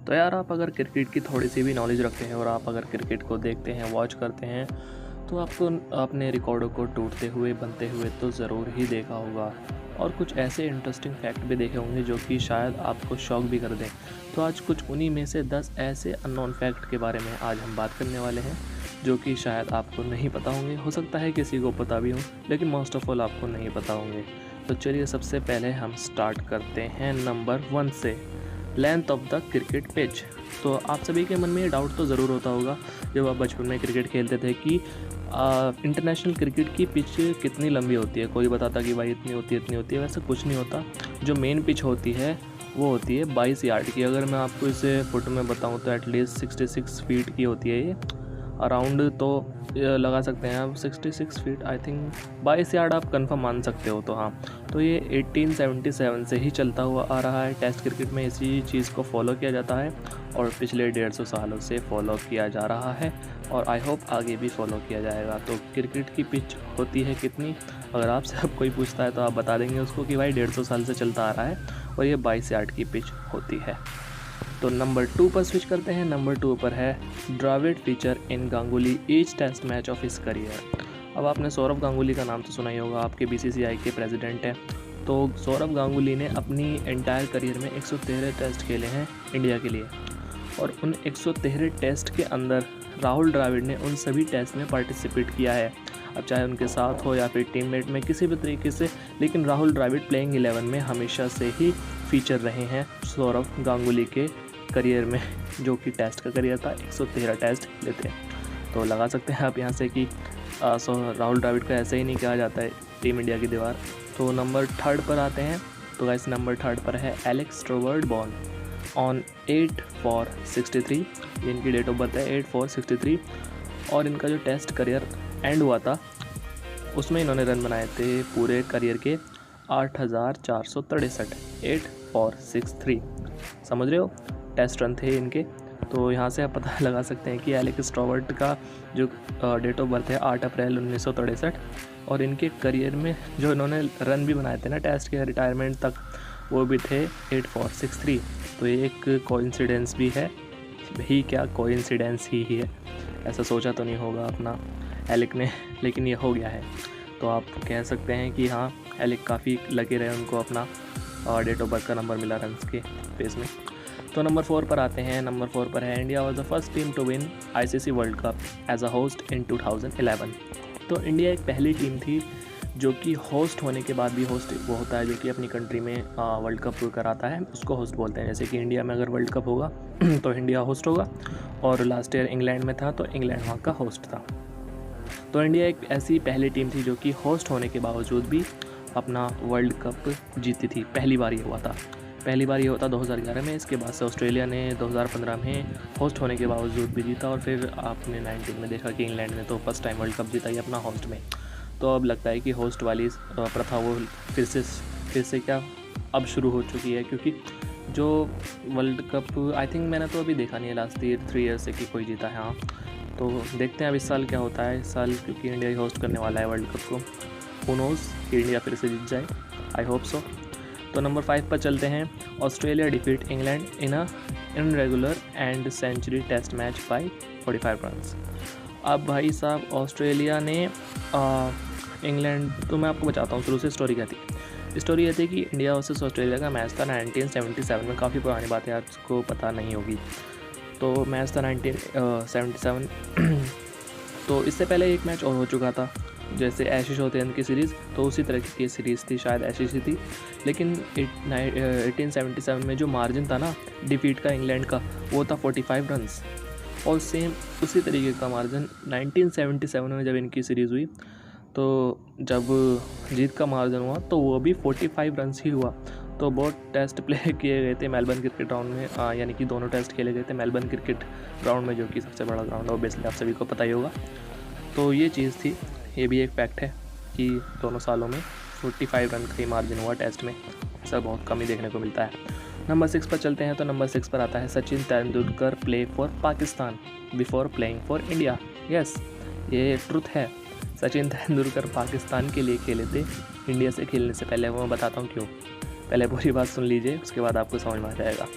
तो यार आप अगर क्रिकेट की थोड़ी सी भी नॉलेज रखते हैं और आप अगर क्रिकेट को देखते हैं, वॉच करते हैं, तो आपको अपने रिकॉर्डों को टूटते हुए बनते हुए तो ज़रूर ही देखा होगा। और कुछ ऐसे इंटरेस्टिंग फैक्ट भी देखे होंगे जो कि शायद आपको शॉक भी कर दें। तो आज कुछ उन्हीं में से 10 ऐसे अननोन फैक्ट के बारे में आज हम बात करने वाले हैं, जो कि शायद आपको नहीं पता होंगे। हो सकता है किसी को पता भी हो, लेकिन मोस्ट ऑफ ऑल आपको नहीं पता होंगे। तो चलिए सबसे पहले हम स्टार्ट करते हैं नंबर 1 से, length of the cricket pitch. तो आप सभी के मन में ये डाउट तो ज़रूर होता होगा जब आप बचपन में क्रिकेट खेलते थे कि इंटरनेशनल क्रिकेट की पिच कितनी लंबी होती है। कोई बताता कि भाई इतनी होती है इतनी होती है, वैसे कुछ नहीं होता। जो मेन पिच होती है वो होती है 22 यार्ड की। अगर मैं आपको इसे फुट में बताऊं तो एटलीस्ट 66 फीट की होती है ये अराउंड। तो लगा सकते हैं आप 66 फीट, आई थिंक 22 यार्ड आप कंफर्म मान सकते हो। तो हाँ, तो ये 1877 से ही चलता हुआ आ रहा है। टेस्ट क्रिकेट में इसी चीज़ को फॉलो किया जाता है और पिछले 150 सालों से फॉलो किया जा रहा है और आई होप आगे भी फॉलो किया जाएगा। तो क्रिकेट की पिच होती है कितनी, अगर आपसे अब कोई पूछता है तो आप बता देंगे उसको कि भाई 150 साल से चलता आ रहा है और ये 22 यार्ड की पिच होती है। तो नंबर 2 पर स्विच करते हैं। नंबर 2 पर है Dravid feature in Ganguly each test match of his career. अब आपने सौरव गांगुली का नाम तो सुना ही होगा, आपके बीसीसीआई के प्रेसिडेंट हैं। तो सौरव गांगुली ने अपनी एंटायर करियर में 113 टेस्ट खेले हैं इंडिया के लिए और उन 113 टेस्ट के अंदर राहुल द्रविड़ ने उन सभी टेस्ट में पार्टिसिपेट किया है। अब चाहे उनके साथ हो या फिर टीममेट में किसी भी तरीके से, लेकिन राहुल द्रविड़ प्लेइंग 11 में हमेशा से ही फीचर रहे हैं सौरव गांगुली के करियर में, जो कि टेस्ट का करियर था। 113 टेस्ट लेते हैं। तो लगा सकते हैं आप यहाँ से कि राहुल द्रविड़ का ऐसे ही नहीं कहा जाता है टीम इंडिया की दीवार। तो नंबर 3 पर आते हैं। तो गाइस नंबर 3 पर है एलेक्स स्टोवर्ड, बॉर्न ऑन 8/4/63। इनकी डेट ऑफ बर्थ है 8/4/63 और इनका जो टेस्ट करियर एंड हुआ था उसमें इन्होंने रन बनाए थे पूरे करियर के 8463, 8/4/63। समझ रहे हो, टेस्ट रन थे इनके। तो यहाँ से आप पता लगा सकते हैं कि एलेक्स स्टोवर्ट का जो डेट ऑफ बर्थ है 8 अप्रैल 1963 और इनके करियर में जो इन्होंने रन भी बनाए थे ना टेस्ट के रिटायरमेंट तक, वो भी थे 8/4/63। तो ये एक कोइंसिडेंस भी है ही, क्या कोइंसिडेंस ही है, ऐसा सोचा तो नहीं होगा अपना एलेक ने, लेकिन ये हो गया है। तो आप कह सकते हैं कि हाँ, एलेक काफ़ी लगे रहे, उनको अपना डेट ऑफ बर्थ का नंबर मिला रन्स के फेस में। तो नंबर 4 पर आते हैं। नंबर 4 पर है India was the first team to win ICC world cup as a host in 2011। तो इंडिया एक पहली टीम थी जो कि होस्ट होने के बाद भी, होस्ट वो होता है जो कि अपनी कंट्री में वर्ल्ड कप कराता है, उसको होस्ट बोलते हैं। जैसे कि इंडिया में अगर वर्ल्ड कप होगा तो इंडिया होस्ट होगा, और लास्ट ईयर इंग्लैंड में था तो इंग्लैंड वहाँ का होस्ट था। तो इंडिया एक ऐसी पहली टीम थी जो कि होस्ट होने के बावजूद भी अपना वर्ल्ड कप जीती थी। पहली बार ये हुआ था, पहली बार ये होता 2011 में। इसके बाद से ऑस्ट्रेलिया ने 2015 में होस्ट होने के बावजूद भी जीता, और फिर आपने 19 में देखा कि इंग्लैंड ने तो फर्स्ट टाइम वर्ल्ड कप जीता ही अपना होस्ट में। तो अब लगता है कि होस्ट वाली प्रथा वो फिर से क्या अब शुरू हो चुकी है, क्योंकि जो वर्ल्ड कप आई थिंक मैंने तो अभी देखा नहीं है लास्ट 3 ईयर से कि कोई जीता है। हाँ, तो देखते हैं अब इस साल क्या होता है। इस साल क्योंकि इंडिया ही होस्ट करने वाला है वर्ल्ड कप को, हू नोज़ कि इंडिया फिर से जीत जाए, आई होप सो। तो नंबर 5 पर चलते हैं। Australia defeat England in a irregular and century test match by 45 runs. अब भाई साहब ऑस्ट्रेलिया ने इंग्लैंड, तो मैं आपको बताता हूँ शुरू से स्टोरी क्या थी। स्टोरी ये थी कि इंडिया वर्सेस ऑस्ट्रेलिया का मैच था 1977 में। काफ़ी पुरानी बात है, आपको पता नहीं होगी। तो मैच था 1977 तो इससे पहले एक मैच और हो चुका था, जैसे एशेज होते हैं उनकी सीरीज़, तो उसी तरह की सीरीज़ थी, शायद एशेज ही थी। लेकिन 1877 में जो मार्जिन था ना डिफीट का इंग्लैंड का, वो था 45 रन्स, और सेम उसी तरीके का मार्जिन 1977 में जब इनकी सीरीज़ हुई, तो जब जीत का मार्जिन हुआ तो वो भी 45 रन्स ही हुआ। तो बहुत टेस्ट प्ले किए गए थे मेलबर्न क्रिकेट ग्राउंड में, यानी कि दोनों टेस्ट खेले गए थे मेलबर्न क्रिकेट ग्राउंड में, जो कि सबसे बड़ा ग्राउंड है, ऑब्वियसली आप सभी को पता ही होगा। तो ये चीज़ थी, ये भी एक फैक्ट है कि दोनों सालों में 45 रन का ही मार्जिन हुआ टेस्ट में। ऐसा बहुत कम ही देखने को मिलता है। नंबर 6 पर चलते हैं। तो नंबर 6 पर आता है Sachin Tendulkar play for Pakistan before playing for India. Yes, ये ट्रुथ है। सचिन तेंदुलकर पाकिस्तान के लिए खेले थे इंडिया से खेलने से पहले। वो मैं बताता हूँ क्यों। पहले पूरी बात सुन लीजिए, उसके बाद आपको समझ में आ जाएगा।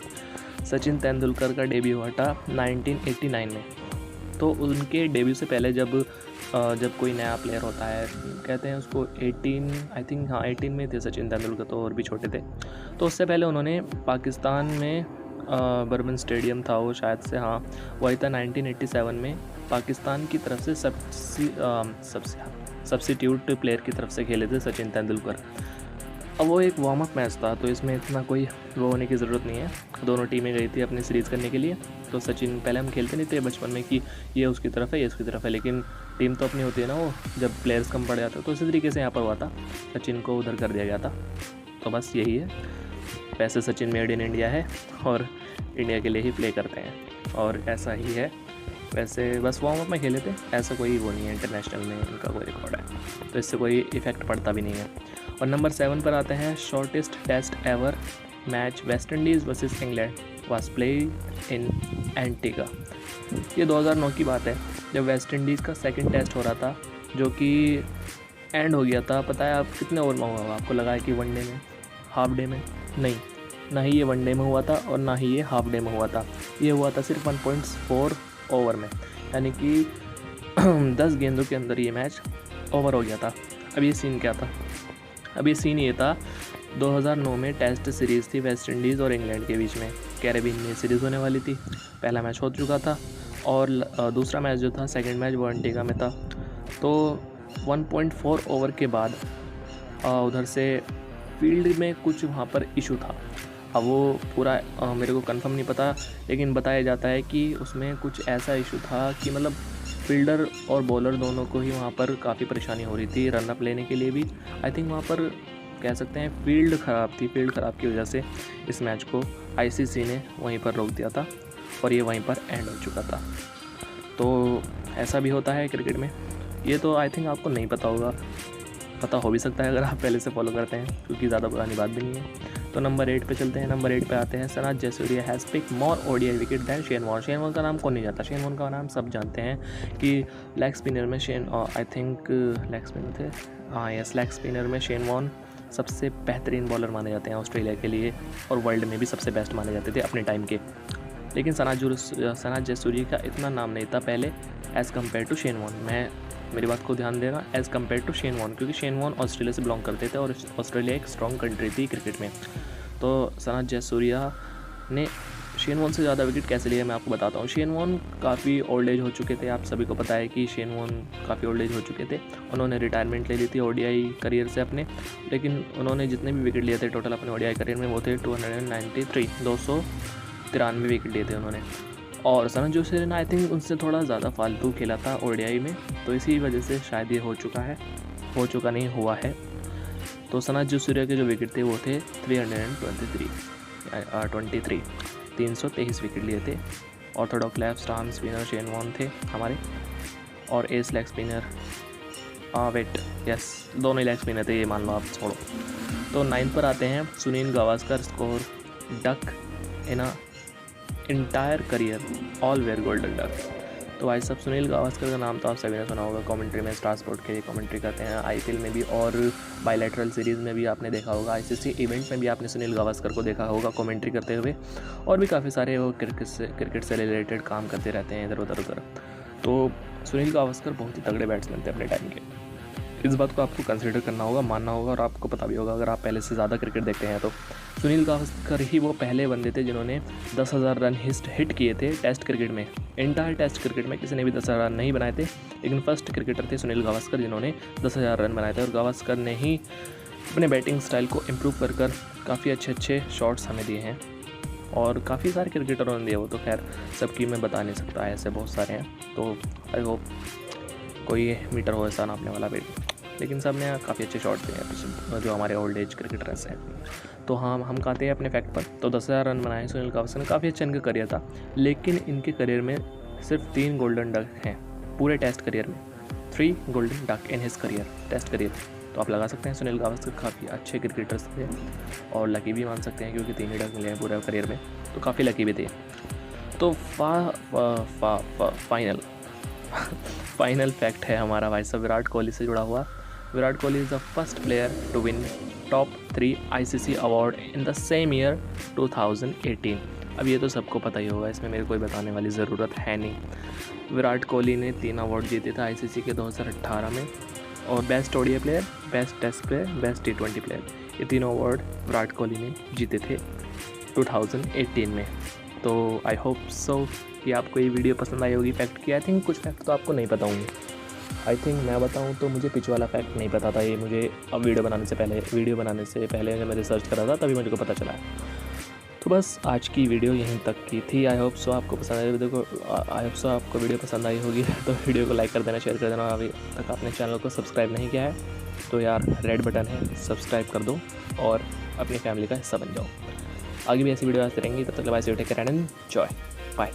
सचिन तेंदुलकर का डेब्यू हुआ था 1989 में। तो उनके डेब्यू से पहले जब कोई नया प्लेयर होता है, कहते हैं उसको 18 आई थिंक, हाँ 18 में थे सचिन तेंदुलकर, तो और भी छोटे थे। तो उससे पहले उन्होंने पाकिस्तान में बर्बन स्टेडियम था वो शायद से, हाँ वही था, 1987 में पाकिस्तान की तरफ से सब्स्टिट्यूट प्लेयर की तरफ से खेले थे सचिन तेंदुलकर। अब वो एक वार्म अप मैच था, तो इसमें इतना कोई वो होने की ज़रूरत नहीं है। दोनों टीमें गई थी अपनी सीरीज़ करने के लिए। तो सचिन, पहले हम खेलते नहीं थे बचपन में कि ये उसकी तरफ है, ये उसकी तरफ है, लेकिन टीम तो अपनी होती है ना, वो जब प्लेयर्स कम पड़ जाते हैं। तो इसी तरीके से यहाँ पर हुआ था, सचिन को उधर कर दिया गया था। तो बस यही है। वैसे सचिन मेड इन इंडिया है और इंडिया के लिए ही प्ले करते हैं, और ऐसा ही है। वैसे बस वार्म अप में खेले थे, ऐसा कोई वो नहीं है इंटरनेशनल में इनका कोई रिकॉर्ड है, तो इससे कोई इफ़ेक्ट पड़ता भी नहीं है। और नंबर 7 पर आते हैं, shortest test ever match West Indies versus England was played in Antigua. ये 2009 की बात है, जब वेस्ट इंडीज़ का सेकंड टेस्ट हो रहा था, जो कि एंड हो गया था। पता है आप कितने ओवर में हुआ? आपको लगा है कि वनडे में, हाफ डे में? नहीं, ना ही ये वनडे में हुआ था और ना ही ये हाफ डे में हुआ था। ये हुआ था सिर्फ 1.4 ओवर में, यानी कि 10 गेंदों के अंदर ये मैच ओवर हो गया था। अब ये सीन क्या था? अब ये सीन ये था, 2009 में टेस्ट सीरीज़ थी वेस्ट इंडीज़ और इंग्लैंड के बीच में। कैरेबियन में सीरीज़ होने वाली थी, पहला मैच हो चुका था, और दूसरा मैच जो था, सेकंड मैच, वो एंटीगा में था। तो 1.4 ओवर के बाद उधर से फील्ड में कुछ वहाँ पर इशू था। अब वो पूरा मेरे को कंफर्म नहीं पता, लेकिन बताया जाता है कि उसमें कुछ ऐसा इशू था कि मतलब फील्डर और बॉलर दोनों को ही वहाँ पर काफ़ी परेशानी हो रही थी रन अप लेने के लिए भी। आई थिंक वहाँ पर कह सकते हैं फील्ड ख़राब थी। फील्ड ख़राब की वजह से इस मैच को आईसीसी ने वहीं पर रोक दिया था और ये वहीं पर एंड हो चुका था। तो ऐसा भी होता है क्रिकेट में। ये तो आई थिंक आपको नहीं पता होगा, पता हो भी सकता है अगर आप पहले से फॉलो करते हैं, क्योंकि ज़्यादा पुरानी बात भी नहीं है। तो नंबर 8 पे चलते हैं। नंबर 8 पे आते हैं, Sanath Jayasuriya has pick more ODI wicket than Shane Warne. Shane Warne का नाम कौन नहीं जानता? शेन वॉर्न का नाम सब जानते हैं कि लेग स्पिनर में आई थिंक लेग स्पिनर थे, हाँ यस, लेग स्पिनर में शेन वॉर्न सबसे बेहतरीन बॉलर माने जाते हैं ऑस्ट्रेलिया के लिए, और वर्ल्ड में भी सबसे बेस्ट माने जाते थे अपने टाइम के। लेकिन सनाथ जयसूर्या का इतना नाम नहीं था पहले as compare to Shane Warne. मेरी बात को ध्यान देगा, as compare to Shane Warne, क्योंकि शेन वॉर्न ऑस्ट्रेलिया से बिलोंग करते थे और ऑस्ट्रेलिया एक स्ट्रॉन्ग कंट्री थी क्रिकेट में। तो सनाथ जयसूर्या ने शेन वॉर्न से ज़्यादा विकेट कैसे लिए, मैं आपको बताता हूँ। शेन वॉर्न काफ़ी ओल्ड एज हो चुके थे, आप सभी को पता है कि शेन वॉर्न काफ़ी ओल्ड एज हो चुके थे। उन्होंने रिटायरमेंट ले ली थी ओडीआई करियर से अपने, लेकिन उन्होंने जितने भी विकेट लिए थे टोटल अपने ओडीआई करियर में, वो थे 293 विकेट लिए थे उन्होंने। और सनाथ जयसूर्या ने आई थिंक उनसे थोड़ा ज़्यादा फालतू खेला था ओडीआई में, तो इसी वजह से शायद ये हुआ है। तो सनाथ जयसूर्या के जो विकेट थे वो थे 323 विकेट लिए थे। Orthodox left arm spinner Shane Warne थे हमारे, और एस लेग स्पिनर दोनों ही लेग स्पिनर थे, ये मान लो आप, छोड़ो। तो 9 पर आते हैं, Sunil Gavaskar score duck in a entire career all where golden duck. तो भाई साहब, सुनील गावस्कर का नाम तो आप सभी ने सुना होगा, कमेंट्री में स्टार स्पोर्ट के लिए कमेंट्री करते हैं, आईपीएल में भी और बायलैटरल सीरीज़ में भी आपने देखा होगा, आईसीसी इवेंट में भी आपने सुनील गावस्कर को देखा होगा कमेंट्री करते हुए, और भी काफ़ी सारे वो क्रिकेट से रिलेटेड काम करते रहते हैं इधर उधर। तो सुनील गावस्कर बहुत ही तगड़े बैट्समैन थे अपने टाइम के। इस बात को आपको कंसिडर करना होगा, मानना होगा, और आपको पता भी होगा अगर आप पहले से ज़्यादा क्रिकेट देखते हैं तो। सुनील गावस्कर ही वो पहले बंदे थे जिन्होंने 10,000 रन हिट किए थे टेस्ट क्रिकेट में। इंटायर टेस्ट क्रिकेट में किसी ने भी 10,000 रन नहीं बनाए थे, लेकिन फर्स्ट क्रिकेटर थे सुनील गावस्कर जिन्होंने 10,000 रन बनाए थे। और गावस्कर ने ही अपने बैटिंग स्टाइल को इम्प्रूव कर काफ़ी अच्छे शॉट्स हमें दिए हैं, और काफ़ी सारे क्रिकेटरों ने दिए, वो तो खैर सबकी मैं बता नहीं सकता, ऐसे बहुत सारे हैं। तो आई होप कोई मीटर हो ऐसा नापने वाला भी, लेकिन सब ने काफ़ी अच्छे शॉट दिए हैं जो हमारे ओल्ड एज क्रिकेटर्स हैं। तो हाँ, हम कहते हैं अपने फैक्ट पर। तो 10,000 रन बनाए सुनील गावस्कर ने, काफ़ी अच्छा इनका करियर था, लेकिन इनके करियर में सिर्फ 3 गोल्डन डक हैं पूरे टेस्ट करियर में। 3 golden duck in his career, test career. तो आप लगा सकते हैं सुनील गावस्कर काफ़ी अच्छे क्रिकेटर्स थे, और लकी भी मान सकते हैं क्योंकि 3 ही डक मिले हैं पूरे करियर में, तो काफ़ी लकी भी थे। तो फाइनल फैक्ट है हमारा भाई साहब विराट कोहली से जुड़ा हुआ। Virat Kohli is the first player to win top 3 ICC award in the same year 2018। अब ये तो सबको पता ही होगा, इसमें मेरे कोई बताने वाली ज़रूरत है नहीं। विराट कोहली ने 3 अवार्ड जीते थे आईसीसी के 2018 में, और best ODI player, best test player, best T20 player, ये तीनों अवार्ड विराट कोहली ने जीते थे 2018 में। तो आई होप सो कि आपको ये वीडियो पसंद आई होगी फैक्ट की। आई थिंक कुछ फैक्ट तो आपको नहीं पता होंगे। आई थिंक मैं बताऊं तो मुझे पिच वाला फैक्ट नहीं पता था, ये मुझे अब वीडियो बनाने से पहले जब मैं रिसर्च कर रहा था तभी मुझे को पता चला। तो बस आज की वीडियो यहीं तक की थी। आई होप सो आपको पसंद आई आपको वीडियो पसंद आई होगी तो वीडियो को लाइक कर देना, शेयर कर देना। अभी तक आपने चैनल को सब्सक्राइब नहीं किया है तो यार रेड बटन है, सब्सक्राइब कर दो और अपनी फैमिली का हिस्सा बन जाओ। आगे भी ऐसी वीडियो आते रहेंगी, तब तक bye, take care and enjoy, bye.